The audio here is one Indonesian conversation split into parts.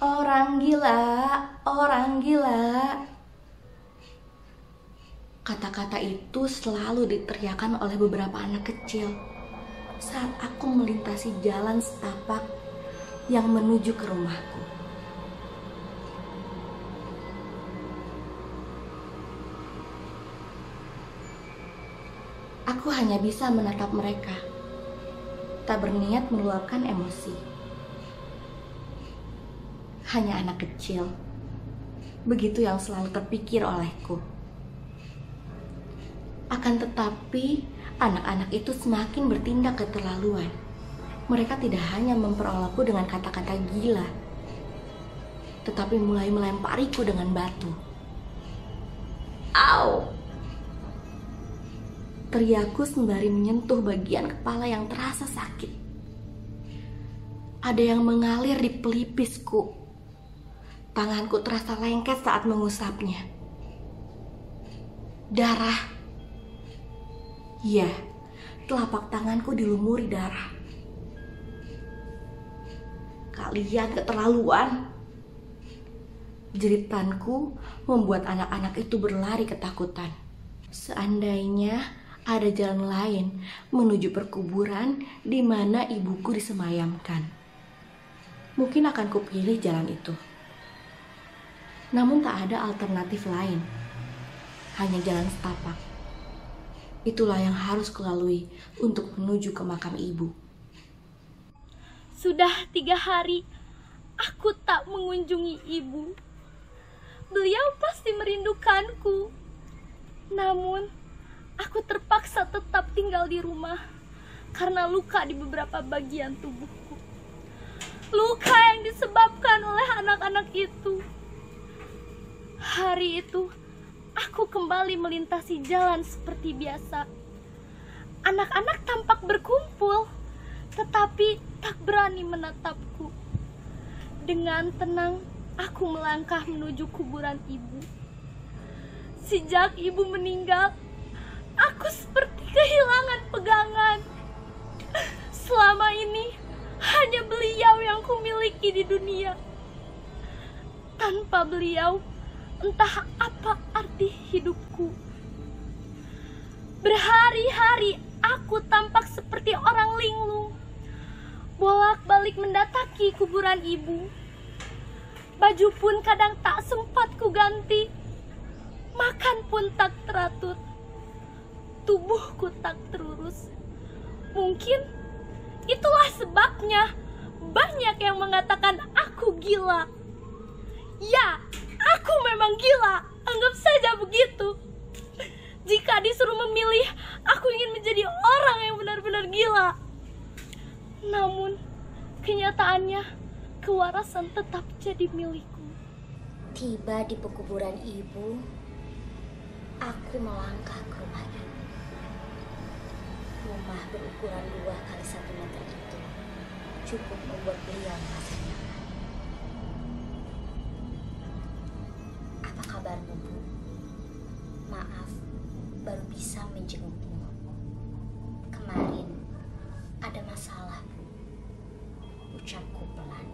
Orang gila, orang gila. Kata-kata itu selalu diteriakan oleh beberapa anak kecil saat aku melintasi jalan setapak yang menuju ke rumahku. Aku hanya bisa menatap mereka, tak berniat meluapkan emosi. Hanya anak kecil, begitu yang selalu terpikir olehku. Akan tetapi, anak-anak itu semakin bertindak keterlaluan. Mereka tidak hanya memperolehku dengan kata-kata gila, tetapi mulai melempariku dengan batu. Au! Teriakku sembari menyentuh bagian kepala yang terasa sakit. Ada yang mengalir di pelipisku. Tanganku terasa lengket saat mengusapnya. Darah. Ya, telapak tanganku dilumuri darah. Kalian keterlaluan. Jeritanku membuat anak-anak itu berlari ketakutan. Seandainya ada jalan lain menuju perkuburan di mana ibuku disemayamkan, mungkin akan kupilih jalan itu. Namun tak ada alternatif lain, hanya jalan setapak. Itulah yang harus kulalui untuk menuju ke makam ibu. Sudah 3 hari aku tak mengunjungi ibu. Beliau pasti merindukanku. Namun aku terpaksa tetap tinggal di rumah karena luka di beberapa bagian tubuhku. Luka yang disebabkan oleh anak-anak itu. Hari itu aku kembali melintasi jalan seperti biasa. Anak-anak tampak berkumpul, tetapi tak berani menatapku. Dengan tenang aku melangkah menuju kuburan ibu. Sejak ibu meninggal, aku seperti kehilangan pegangan. Selama ini hanya beliau yang kumiliki di dunia. Tanpa beliau, entah apa arti hidupku. Berhari-hari aku tampak seperti orang linglung, bolak-balik mendatangi kuburan ibu. Baju pun kadang tak sempat kuganti. Makan pun tak teratur. Tubuhku tak terurus. Mungkin itulah sebabnya banyak yang mengatakan aku gila. Ya, aku memang gila. Anggap saja begitu. Jika disuruh memilih, aku ingin menjadi orang yang benar-benar gila. Namun, kenyataannya kewarasan tetap jadi milikku. Tiba di pekuburan ibu, aku melangkah ke rumah ibu. Rumah berukuran 2 kali 1 meter itu cukup membuat beliau merasa nyaman. Apa kabarmu, Bu? Maaf, baru bisa menjengukmu. Kemarin ada masalah, Bu. Ucapku pelan.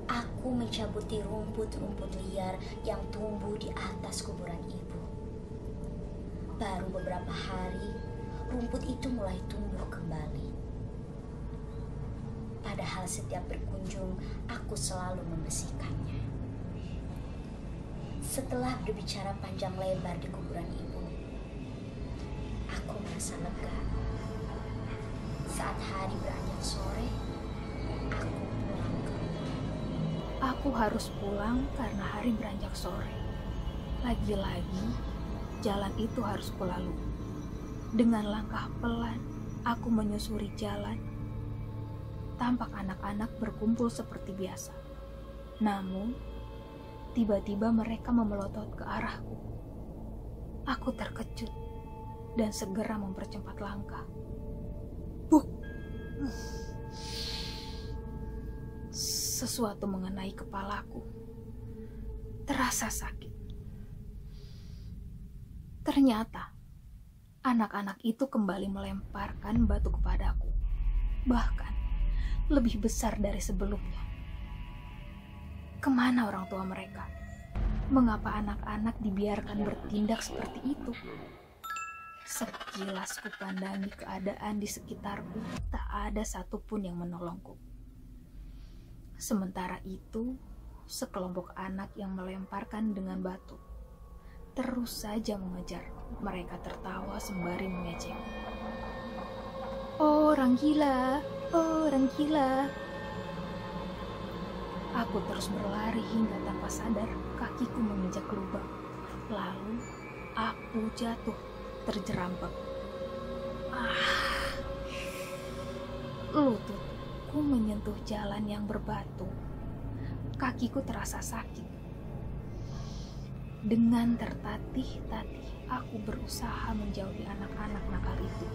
Aku mencabuti rumput-rumput liar yang tumbuh di atas kuburan ibu. Baru beberapa hari, rumput itu mulai tumbuh kembali. Padahal setiap berkunjung, aku selalu membersihkannya. Setelah berbicara panjang lebar di kuburan ibu, aku merasa lega. Saat hari beranjak sore, aku pulang ke rumah. Aku harus pulang karena hari beranjak sore. Lagi-lagi, jalan itu harus kulalui. Dengan langkah pelan, aku menyusuri jalan. Tampak anak-anak berkumpul seperti biasa. Namun, tiba-tiba mereka memelotot ke arahku. Aku terkejut dan segera mempercepat langkah. Buk! Sesuatu mengenai kepalaku. Terasa sakit. Ternyata, anak-anak itu kembali melemparkan batu kepadaku. Bahkan, lebih besar dari sebelumnya. Kemana orang tua mereka? Mengapa anak-anak dibiarkan bertindak seperti itu? Sekilas kupandangi keadaan di sekitarku, tak ada satupun yang menolongku. Sementara itu, sekelompok anak yang melemparkan dengan batu terus saja mengejar. Mereka tertawa sembari mengejek. "Oh, orang gila, oh, orang gila." Aku terus berlari hingga tanpa sadar kakiku menginjak lubang. Lalu aku jatuh terjerambab. Lututku menyentuh jalan yang berbatu. Kakiku terasa sakit. Dengan tertatih-tatih, aku berusaha menjauhi anak-anak nakal itu.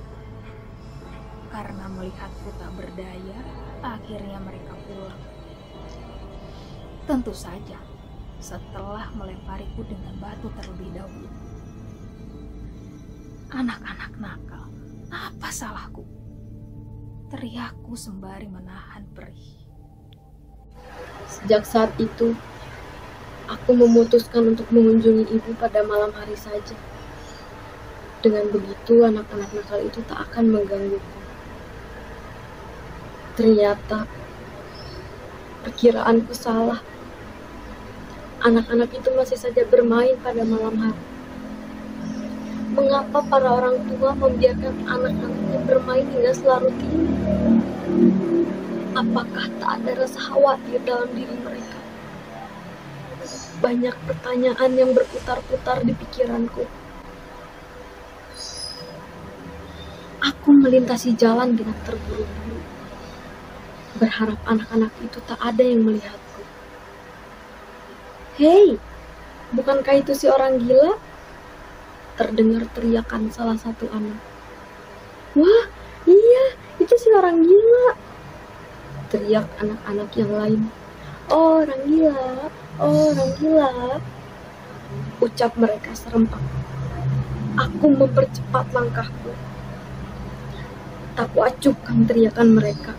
Karena melihatku tak berdaya, akhirnya mereka pulang. Tentu saja, setelah melempariku dengan batu terlebih dahulu. Anak-anak nakal, apa salahku? Teriakku sembari menahan perih. Sejak saat itu, aku memutuskan untuk mengunjungi ibu pada malam hari saja. Dengan begitu, anak-anak nakal itu tak akan menggangguku. Ternyata, perkiraanku salah. Anak-anak itu masih saja bermain pada malam hari. Mengapa para orang tua membiarkan anak-anaknya bermain hingga selarut ini? Apakah tak ada rasa khawatir dalam diri mereka? Banyak pertanyaan yang berputar-putar di pikiranku. Aku melintasi jalan dengan terburu-buru, berharap anak-anak itu tak ada yang melihatku. "Hei, bukankah itu si orang gila?" Terdengar teriakan salah satu anak. "Wah, iya, itu si orang gila!" teriak anak-anak yang lain. "Oh, orang gila, oh, orang gila!" ucap mereka serempak. Aku mempercepat langkahku. Tak kuacuhkan teriakan mereka.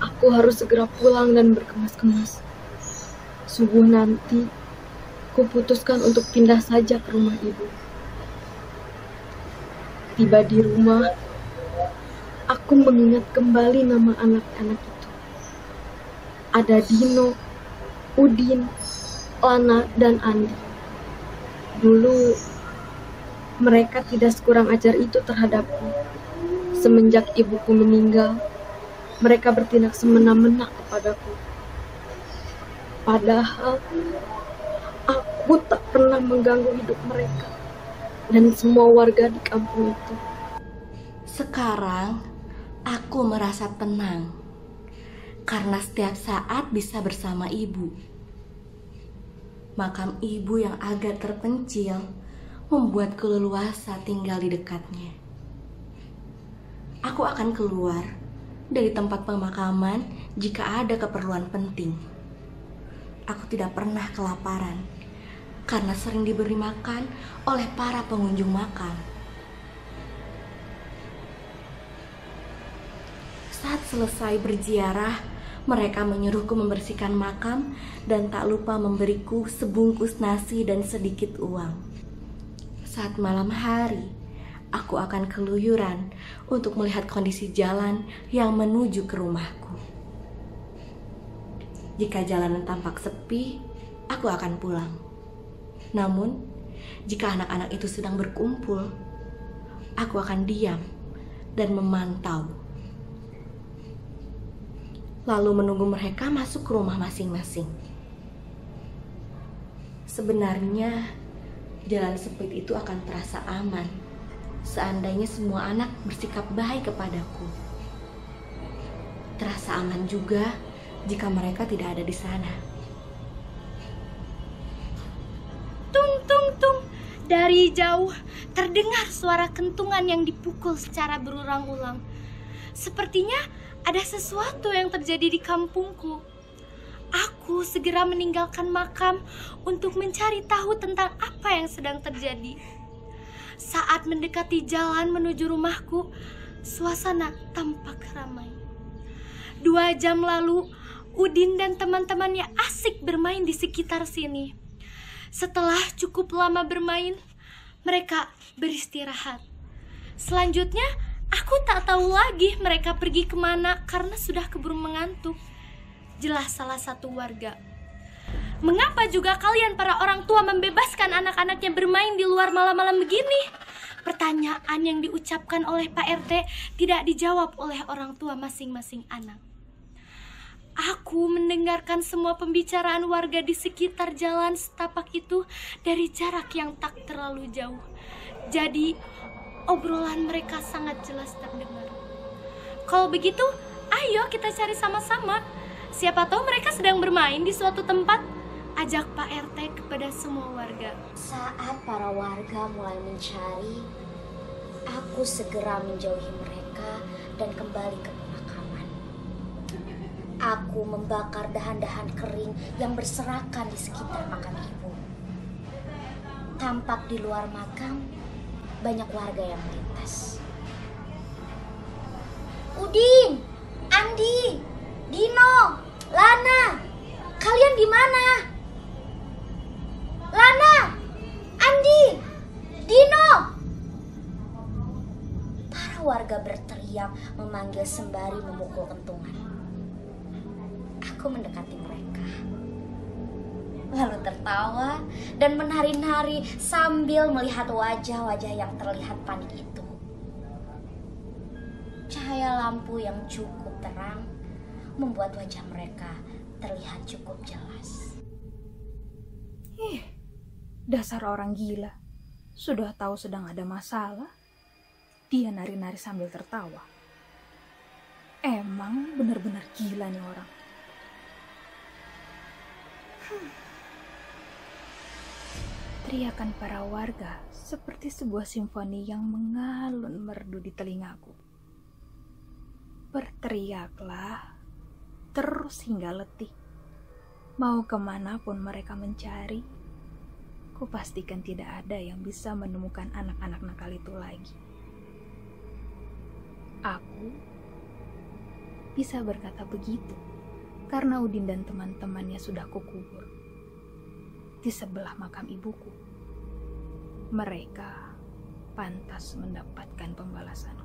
Aku harus segera pulang dan berkemas-kemas. Subuh nanti, kuputuskan untuk pindah saja ke rumah ibu. Tiba di rumah, aku mengingat kembali nama anak-anak itu. Ada Dino, Udin, Lana, dan Andi. Dulu, mereka tidak sekurang ajar itu terhadapku. Semenjak ibuku meninggal, mereka bertindak semena-mena kepadaku. Padahal, aku tak pernah mengganggu hidup mereka dan semua warga di kampung itu. Sekarang, aku merasa tenang karena setiap saat bisa bersama ibu. Makam ibu yang agak terpencil membuatku leluasa tinggal di dekatnya. Aku akan keluar dari tempat pemakaman jika ada keperluan penting. Aku tidak pernah kelaparan karena sering diberi makan oleh para pengunjung makam. Saat selesai berziarah, mereka menyuruhku membersihkan makam dan tak lupa memberiku sebungkus nasi dan sedikit uang. Saat malam hari, aku akan keluyuran untuk melihat kondisi jalan yang menuju ke rumahku. Jika jalanan tampak sepi, aku akan pulang. Namun, jika anak-anak itu sedang berkumpul, aku akan diam dan memantau. Lalu menunggu mereka masuk ke rumah masing-masing. Sebenarnya, jalan sempit itu akan terasa aman seandainya semua anak bersikap baik kepadaku. Terasa aman juga jika mereka tidak ada di sana. Tung tung tung. Dari jauh terdengar suara kentungan yang dipukul secara berulang-ulang. Sepertinya ada sesuatu yang terjadi di kampungku. Aku segera meninggalkan makam untuk mencari tahu tentang apa yang sedang terjadi. Saat mendekati jalan menuju rumahku, suasana tampak ramai. 2 jam lalu, Udin dan teman-temannya asik asik bermain di sekitar sini. Setelah cukup lama bermain, mereka beristirahat. Selanjutnya, aku tak tahu lagi mereka pergi kemana karena sudah keburu mengantuk. Jelas salah satu warga. Mengapa juga kalian para orang tua membebaskan anak-anaknya bermain di luar malam-malam begini? Pertanyaan yang diucapkan oleh Pak RT tidak dijawab oleh orang tua masing-masing anak. Aku mendengarkan semua pembicaraan warga di sekitar jalan setapak itu dari jarak yang tak terlalu jauh. Jadi, obrolan mereka sangat jelas terdengar. Kalau begitu, ayo kita cari sama-sama. Siapa tahu mereka sedang bermain di suatu tempat, ajak Pak RT kepada semua warga. Saat para warga mulai mencari, aku segera menjauhi mereka dan kembali ke pemakaman. Aku membakar dahan-dahan kering yang berserakan di sekitar makam ibu. Tampak di luar makam, banyak warga yang melintas. Udin, Andi, Dino, Lana, kalian di mana? Lana, Andi, Dino. Para warga berteriak memanggil sembari memukul kentungan. Aku mendekati mereka, lalu tertawa dan menari-nari sambil melihat wajah-wajah yang terlihat panik itu. Cahaya lampu yang cukup terang membuat wajah mereka terlihat cukup jelas. Dasar orang gila. Sudah tahu sedang ada masalah, dia nari-nari sambil tertawa. Emang benar-benar gila nih orang. Teriakan para warga seperti sebuah simfoni yang mengalun merdu di telingaku. Berteriaklah terus hingga letih. Mau kemanapun mereka mencari, kupastikan tidak ada yang bisa menemukan anak-anak nakal itu lagi. Aku bisa berkata begitu karena Udin dan teman-temannya sudah kukubur di sebelah makam ibuku. Mereka pantas mendapatkan pembalasan.